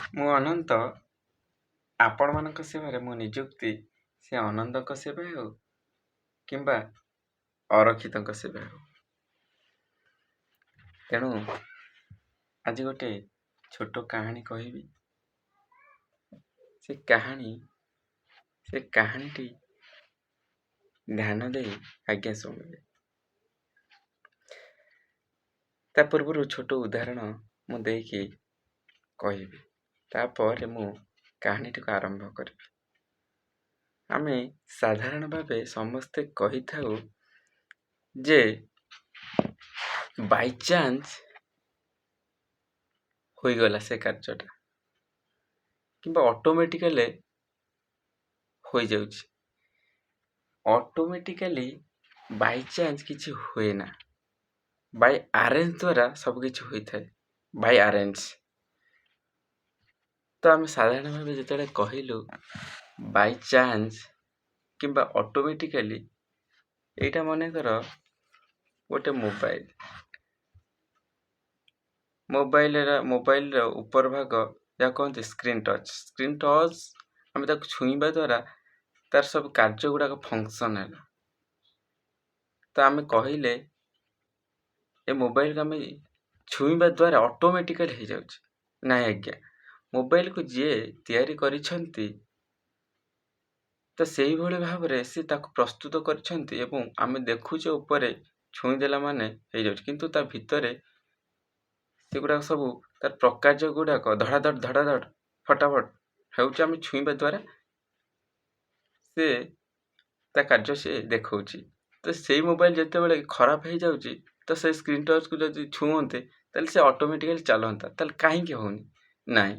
ମୁଁ ଅନନ୍ତ ଆପଣମାନଙ୍କ ସେବାରେ ମୋ ନିଯୁକ୍ତି ସେ ଅନନ୍ତଙ୍କ ସେବା ହେଉ କିମ୍ବା ଅରକ୍ଷିତଙ୍କ ସେବା ହେଉ। ତେଣୁ ଆଜି ଗୋଟେ ଛୋଟ କାହାଣୀ କହିବି। ସେ କାହାଣୀଟି ଧ୍ୟାନ ଦେଇ ଆଜ୍ଞା ଶୁଣିବେ। ତା ପୂର୍ବରୁ ଛୋଟ ଉଦାହରଣ ମୁଁ ଦେଇକି କହିବି, ତାପରେ ମୁଁ କାହାଣୀଟିକୁ ଆରମ୍ଭ କରିବି। ଆମେ ସାଧାରଣ ଭାବେ ସମସ୍ତେ କହିଥାଉ ଯେ ବାଇଚାନ୍ସ ହୋଇଗଲା ସେ କାର୍ଯ୍ୟଟା କିମ୍ବା ଅଟୋମେଟିକାଲି ହୋଇଯାଉଛି। ଅଟୋମେଟିକାଲି ବାଇଚାନ୍ସ କିଛି ହୁଏ ନା, ବାଇ ଆରେଞ୍ଜ ଦ୍ୱାରା ସବୁ କିଛି ହୋଇଥାଏ। ବାଇ ଆରେଞ୍ଜ ତ ଆମେ ସାଧାରଣ ଭାବେ ଯେତେବେଳେ କହିଲୁ ବାଇଚାନ୍ସ କିମ୍ବା ଅଟୋମେଟିକାଲି, ଏଇଟା ମନେକର ଗୋଟେ ମୋବାଇଲର ଉପର ଭାଗ ଯାହା କହନ୍ତି ସ୍କ୍ରିନ୍ ଟଚ୍। ଆମେ ତାକୁ ଛୁଇଁବା ଦ୍ୱାରା ତାର ସବୁ କାର୍ଯ୍ୟ ଗୁଡ଼ାକ ଫଙ୍କସନ୍ ହେଲା। ତ ଆମେ କହିଲେ ଏ ମୋବାଇଲକୁ ଆମେ ଛୁଇଁବା ଦ୍ୱାରା ଅଟୋମେଟିକାଲି ହେଇଯାଉଛି। ନାଇଁ ଆଜ୍ଞା, ମୋବାଇଲକୁ ଯିଏ ତିଆରି କରିଛନ୍ତି ତ ସେଇଭଳି ଭାବରେ ସେ ତାକୁ ପ୍ରସ୍ତୁତ କରିଛନ୍ତି ଏବଂ ଆମେ ଦେଖୁଛେ ଉପରେ ଛୁଇଁଦେଲା ମାନେ ହେଇଯାଉଛି, କିନ୍ତୁ ତା ଭିତରେ ସେଗୁଡ଼ାକ ସବୁ ତାର ପ୍ରକାର୍ଯ୍ୟ ଗୁଡ଼ାକ ଧଡ଼ାଧଡ଼ ଫଟାଫଟ ହେଉଛି। ଆମେ ଛୁଇଁବା ଦ୍ୱାରା ସେ ତା କାର୍ଯ୍ୟ ସେ ଦେଖାଉଛି। ତ ସେଇ ମୋବାଇଲ ଯେତେବେଳେ ଖରାପ ହେଇଯାଉଛି ତ ସେ ସ୍କ୍ରିନ୍ ଟଚ୍କୁ ଯଦି ଛୁଅନ୍ତେ ତାହେଲେ ସେ ଅଟୋମେଟିକାଲି ଚାଲନ୍ତା। ତାହେଲେ କାହିଁକି ହେଉନି? ନାହିଁ,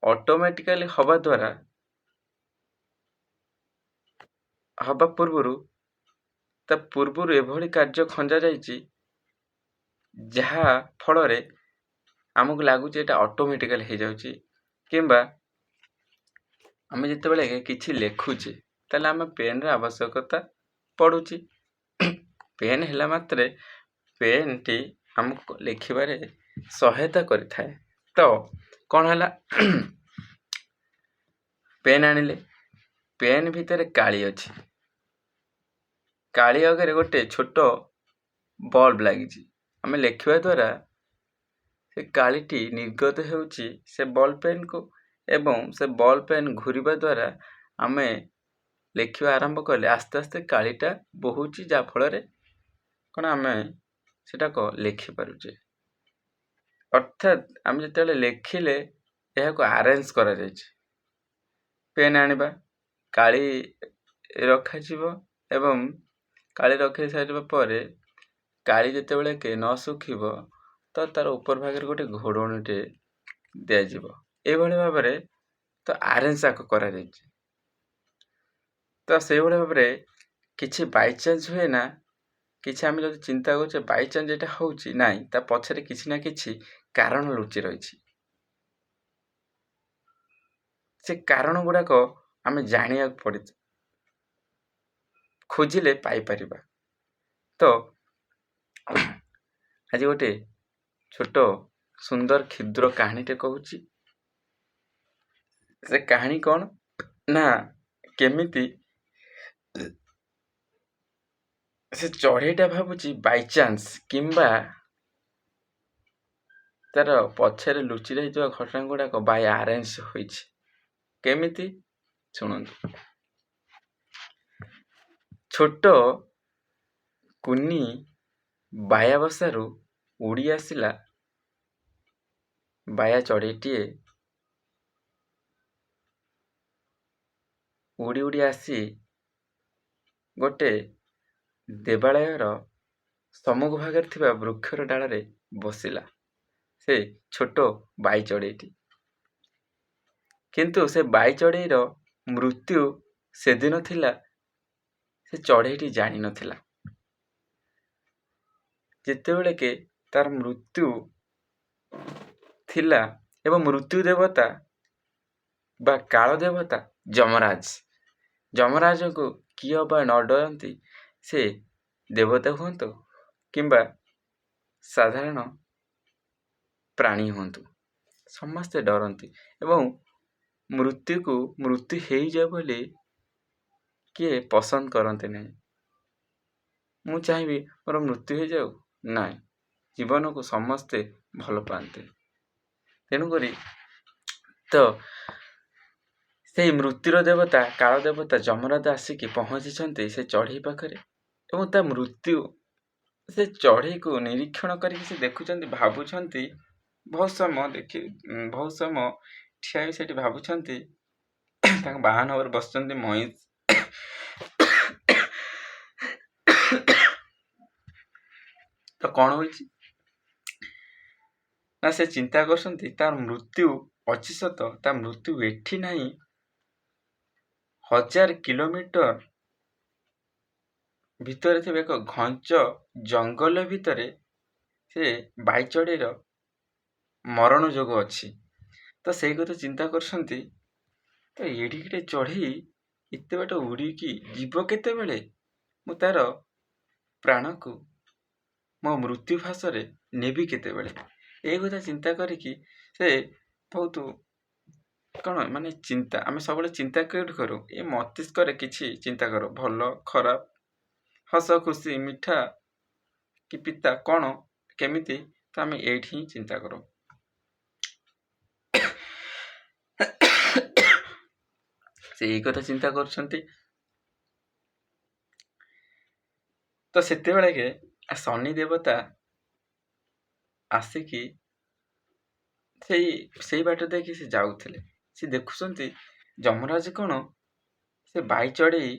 ଅଟୋମେଟିକାଲି ହେବା ପୂର୍ବରୁ ତା ପୂର୍ବରୁ ଏଭଳି କାର୍ଯ୍ୟ ଖଞ୍ଜା ଯାଇଛି ଯାହା ଫଳରେ ଆମକୁ ଲାଗୁଛି ଏଇଟା ଅଟୋମେଟିକାଲି ହେଇଯାଉଛି। କିମ୍ବା ଆମେ ଯେତେବେଳେ କିଛି ଲେଖୁଛେ ତାହେଲେ ଆମେ ପେନ୍ର ଆବଶ୍ୟକତା ପଡ଼ୁଛି। ପେନ୍ ହେଲା ମାତ୍ରେ ପେନ୍ଟି ଆମକୁ ଲେଖିବାରେ ସହାୟତା କରିଥାଏ। ତ କ'ଣ ହେଲା, ପେନ୍ ଆଣିଲେ, ପେନ୍ ଭିତରେ କାଳି ଅଛି, କାଳି ଆଗରେ ଗୋଟେ ଛୋଟ ବଲ୍ବ ଲାଗିଛି। ଆମେ ଲେଖିବା ଦ୍ୱାରା ସେ କାଳିଟି ନିର୍ଗତ ହେଉଛି ସେ ବଲ୍ ପେନ୍କୁ ଏବଂ ସେ ବଲ୍ ପେନ୍ ଘୂରିବା ଦ୍ୱାରା ଆମେ ଲେଖିବା ଆରମ୍ଭ କଲେ ଆସ୍ତେ ଆସ୍ତେ କାଳିଟା ବହୁଛି, ଯାହାଫଳରେ କ'ଣ ଆମେ ସେଟାକୁ ଲେଖିପାରୁଛେ। ଅର୍ଥାତ୍ ଆମେ ଯେତେବେଳେ ଲେଖିଲେ ଏହାକୁ ଆରେଞ୍ଜ କରାଯାଇଛି। ପେନ୍ ଆଣିବା, କାଳି ରଖାଯିବ ଏବଂ କାଳି ରଖାଇ ସାରିବା ପରେ କାଳି ଯେତେବେଳେ ନ ଶୁଖିବ ତ ତାର ଉପର ଭାଗରେ ଗୋଟେ ଘୋଡ଼ଣିଟେ ଦିଆଯିବ। ଏଇଭଳି ଭାବରେ ତ ଆରେଞ୍ଜ ଆକୁ କରାଯାଇଛି। ତ ସେଇଭଳି ଭାବରେ କିଛି ବାଇଚାନ୍ସ ହୁଏ ନା। କିଛି ଆମେ ଯଦି ଚିନ୍ତା କରୁଛେ ବାଇଚାନ୍ସ ଏଟା ହେଉଛି, ନାହିଁ, ତା ପଛରେ କିଛି ନା କିଛି କାରଣ ଲୁଚି ରହିଛି। ସେ କାରଣ ଗୁଡ଼ାକ ଆମେ ଜାଣିବାକୁ ପଡ଼ିଛି, ଖୋଜିଲେ ପାଇପାରିବା। ତ ଆଜି ଗୋଟେ ଛୋଟ ସୁନ୍ଦର କ୍ଷୁଦ୍ର କାହାଣୀଟେ କହୁଛି। ସେ କାହାଣୀ କ'ଣ ନା, କେମିତି ସେ ଚଢ଼େଇଟା ଭାବୁଛି ବାଇଚାନ୍ସ କିମ୍ବା ତାର ପଛରେ ଲୁଚି ରହିଥିବା ଘଟଣା ଗୁଡ଼ାକ ବାଇ ଆରେଞ୍ଜ ହୋଇଛି। କେମିତି ଶୁଣନ୍ତୁ। ଛୋଟ କୁନି ବାୟା ବସାରୁ ଉଡ଼ି ଆସିଲା ବାୟା ଚଢ଼େଇଟିଏ। ଉଡ଼ି ଉଡ଼ି ଆସି ଗୋଟେ ଦେବାଳୟର ସମ୍ମୁଖ ଭାଗରେ ଥିବା ବୃକ୍ଷର ଡାଳରେ ବସିଲା ସେ ଛୋଟ ବାଇ ଚଢ଼େଇଟି। କିନ୍ତୁ ସେ ବାଇ ଚଢ଼େଇର ମୃତ୍ୟୁ ସେଦିନ ଥିଲା, ସେ ଚଢ଼େଇଟି ଜାଣିନଥିଲା। ଯେତେବେଳେ କି ତାର ମୃତ୍ୟୁ ଥିଲା ଏବଂ ମୃତ୍ୟୁ ଦେବତା ବା କାଳ ଦେବତା ଯମରାଜଙ୍କୁ କିଏ ବା ନ ଡରନ୍ତି, ସେ ଦେବତା ହୁଅନ୍ତୁ କିମ୍ବା ସାଧାରଣ ପ୍ରାଣୀ ହୁଅନ୍ତୁ, ସମସ୍ତେ ଡରନ୍ତି ଏବଂ ମୃତ୍ୟୁ ହେଇଯାଉ ବୋଲି କିଏ ପସନ୍ଦ କରନ୍ତି ନାହିଁ। ମୁଁ ଚାହିଁବି ମୋର ମୃତ୍ୟୁ ହେଇଯାଉ, ନାଇଁ, ଜୀବନକୁ ସମସ୍ତେ ଭଲ ପାଆନ୍ତି। ତେଣୁକରି ତ ସେଇ ମୃତ୍ୟୁର ଦେବତା କାଳ ଦେବତା ଯମରାଜ ଆସିକି ପହଞ୍ଚିଛନ୍ତି ସେ ଚଢ଼େଇ ପାଖରେ ଏବଂ ତା ମୃତ୍ୟୁ ସେ ଚଢ଼େଇକୁ ନିରୀକ୍ଷଣ କରିକି ସେ ଦେଖୁଛନ୍ତି, ଭାବୁଛନ୍ତି, ବହୁତ ସମୟ ଠିଆ ହୋଇ ସେଠି ଭାବୁଛନ୍ତି। ତାଙ୍କ ବାହନ ଉପରେ ବସୁଛନ୍ତି ମହିଷ। ତ କ'ଣ ହୋଇଛି ନା ସେ ଚିନ୍ତା କରୁଛନ୍ତି ତାର ମୃତ୍ୟୁ ଅଛି ସତ, ତା ମୃତ୍ୟୁ ଏଠି ନାହିଁ, 1000 କିଲୋମିଟର ଭିତରେ ଥିବା ଏକ ଘଞ୍ଚ ଜଙ୍ଗଲ ଭିତରେ ସେ ବାଇଚଢ଼େଇର ମରଣ ଯୋଗ ଅଛି। ତ ସେଇ କଥା ଚିନ୍ତା କରୁଛନ୍ତି, ତ ଏଡ଼ିକିଟେ ଚଢ଼େଇ ଏତେ ବାଟ ଉଡ଼ିକି ଯିବ କେତେବେଳେ, ମୁଁ ତାର ପ୍ରାଣକୁ ମୋ ମୃତ୍ୟୁ ଫାଶରେ ନେବି କେତେବେଳେ। ଏଇ କଥା ଚିନ୍ତା କରିକି ସେ ବହୁତ କ'ଣ ମାନେ ଚିନ୍ତା, ଆମେ ସବୁବେଳେ ଚିନ୍ତା କେଉଁଠି କରୁ, ଏ ମସ୍ତିଷ୍କରେ କିଛି ଚିନ୍ତା କରୁ, ଭଲ ଖରାପ, ହସ ଖୁସି, ମିଠା କି ପିତା, କ'ଣ କେମିତି, ତ ଆମେ ଏଇଠି ହିଁ ଚିନ୍ତା କରୁ। ସେ ଏଇ କଥା ଚିନ୍ତା କରୁଛନ୍ତି। ତ ସେତେବେଳେ ଶନି ଦେବତା ଆସିକି ସେଇ ବାଟ ଦେଇକି ସେ ଯାଉଥିଲେ। ସେ ଦେଖୁଛନ୍ତି ଯମରାଜ କ'ଣ ସେ ବାଇଚଢ଼େଇ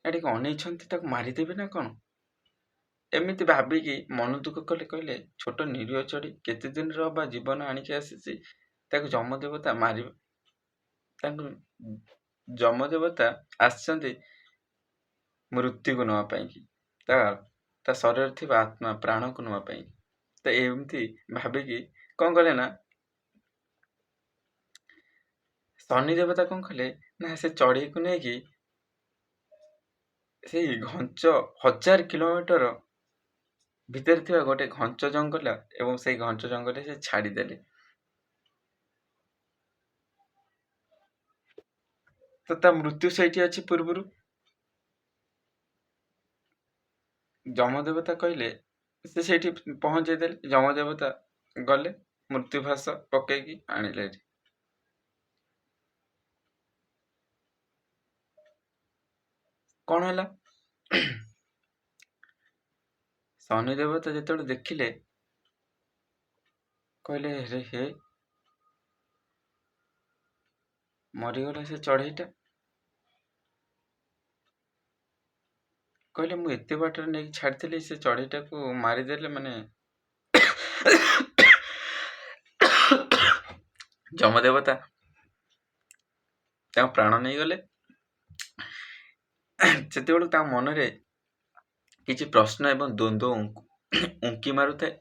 ଏଠିକି ଅନେଇଛନ୍ତି, ତାକୁ ମାରିଦେବେ ନା କ'ଣ। ଏମିତି ଭାବିକି ମନ ଦୁଃଖ କଲେ, କହିଲେ ଛୋଟ ନିରୀହ ଚଢ଼େଇ କେତେ ଦିନର ବା ଜୀବନ ଆଣିକି ଆସିଛି, ତାକୁ ଯମଦେବତା ମାରିବ। ତାଙ୍କୁ ଯମଦେବତା ଆସିଛନ୍ତି ମୃତ୍ୟୁକୁ ନେବା ପାଇଁକି, ତା ଶରୀରରେ ଥିବା ଆତ୍ମା ପ୍ରାଣକୁ ନେବା ପାଇଁ। ତ ଏମିତି ଭାବିକି କ'ଣ କଲେ ନା ଶନି ଦେବତା କ'ଣ କଲେ ନା ସେ ଚଢ଼େଇକୁ ନେଇକି ସେଇ ଘଞ୍ଚ 1000 କିଲୋମିଟର ଭିତରେ ଥିବା ଗୋଟେ ଘଞ୍ଚ ଜଙ୍ଗଲ ଏବଂ ସେଇ ଘଞ୍ଚ ଜଙ୍ଗଲରେ ସେ ଛାଡ଼ିଦେଲେ। ତ ତା ମୃତ୍ୟୁ ସେଇଠି ଅଛି ପୂର୍ବରୁ। ଯମଦେବତା କହିଲେ, ସେ ସେଇଠି ପହଞ୍ଚେଇ ଦେଲେ। ଯମଦେବତା ଗଲେ ମୃତ୍ୟୁ ଫାଶ ପକେଇକି ଆଣିଲେ। କ'ଣ ହେଲା, ଶନି ଦେବତା ଯେତେବେଳେ ଦେଖିଲେ, କହିଲେ ରେ ହେ, ମରିଗଲା ସେ ଚଢ଼େଇଟା। କହିଲେ ମୁଁ ଏତେ ବାଟରେ ନେଇକି ଛାଡ଼ିଥିଲି, ସେ ଚଢ଼େଇଟାକୁ ମାରିଦେଲେ, ମାନେ ଯମଦେବତା ତାଙ୍କ ପ୍ରାଣ ନେଇଗଲେ। ସେତେବେଳକୁ ତାଙ୍କ ମନରେ କିଛି ପ୍ରଶ୍ନ ଏବଂ ଦ୍ୱନ୍ଦ୍ୱ ଉଙ୍କି ମାରୁଥାଏ।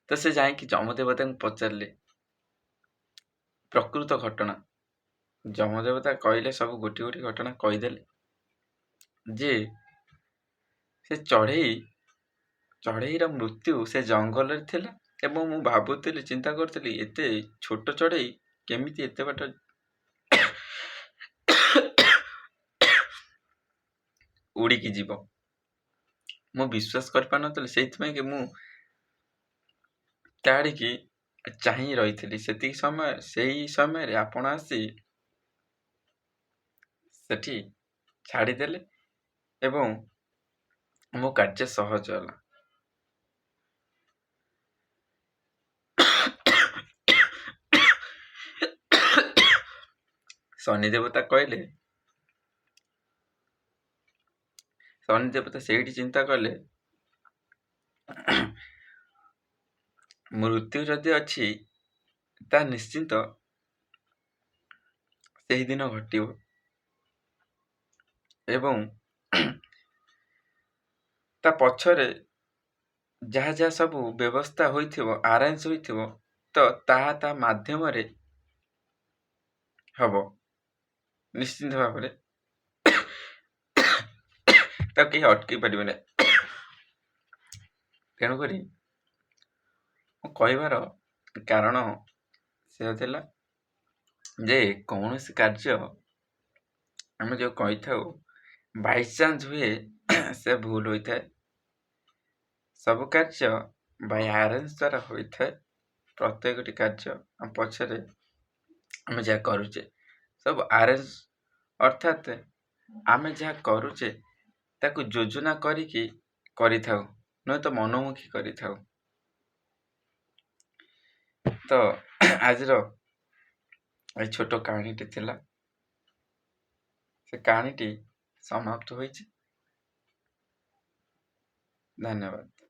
ତ ସେ ଯାଇକି ଯମଦେବତାଙ୍କୁ ପଚାରିଲେ ପ୍ରକୃତ ଘଟଣା। ଯମଦେବତା କହିଲେ, ସବୁ ଗୋଟି ଗୋଟି ଘଟଣା କହିଦେଲେ ଯେ ସେ ଚଢ଼େଇର ମୃତ୍ୟୁ ସେ ଜଙ୍ଗଲରେ ଥିଲା ଏବଂ ମୁଁ ଭାବୁଥିଲି, ଚିନ୍ତା କରୁଥିଲି, ଏତେ ଛୋଟ ଚଢ଼େଇ କେମିତି ଏତେ ବାଟ ଉଡ଼ିକି ଯିବ, ମୁଁ ବିଶ୍ୱାସ କରିପାରୁନଥିଲି। ସେଇଥିପାଇଁ କି ମୁଁ ତା ଆଡ଼ିକି ଚାହିଁ ରହିଥିଲି। ସେଇ ସମୟରେ ଆପଣ ଆସି ସେଠି ଛାଡ଼ିଦେଲେ ଏବଂ ମୋ କାର୍ଯ୍ୟ ସହଜ ହେଲା। ଶନି ଦେବତା କହିଲେ, ଶନି ଦେବତା ସେଇଠି ଚିନ୍ତା କଲେ, ମୃତ୍ୟୁ ଯଦି ଅଛି ତା ନିଶ୍ଚିନ୍ତ ସେହିଦିନ ଘଟିବ ଏବଂ ତା ପଛରେ ଯାହା ଯାହା ସବୁ ବ୍ୟବସ୍ଥା ହୋଇଥିବ, ଆରେଞ୍ଜ ହୋଇଥିବ, ତ ତାହା ତା ମାଧ୍ୟମରେ ହବ ନିଶ୍ଚିନ୍ତ ଭାବରେ। ତାକୁ କେହି ଅଟକେଇ ପାରିବେ ନାହିଁ। ତେଣୁକରି ମୁଁ କହିବାର କାରଣ ସେ ଥିଲା ଯେ କୌଣସି କାର୍ଯ୍ୟ ଆମେ ଯେଉଁ କହିଥାଉ ବାଇଚାନ୍ସ ହୁଏ ସେ ଭୁଲ ହୋଇଥାଏ। ସବୁ କାର୍ଯ୍ୟ ବାଇ ଆରେଞ୍ଜ ଦ୍ୱାରା ହୋଇଥାଏ। ପ୍ରତ୍ୟେକଟି କାର୍ଯ୍ୟ ଆମ ପଛରେ ଆମେ ଯାହା କରୁଛେ ସବୁ ଆରେଞ୍ଜ, ଅର୍ଥାତ୍ ଆମେ ଯାହା କରୁଛେ ତାକୁ ଯୋଜନା କରିକି କରିଥାଉ, ନୁହେଁ ତ ମନୋମୁଖୀ କରିଥାଉ। ତ ଆଜିର ଏ ଛୋଟ କାହାଣୀଟି ଥିଲା, ସେ କାହାଣୀଟି ସମାପ୍ତ ହୋଇଛି। ଧନ୍ୟବାଦ।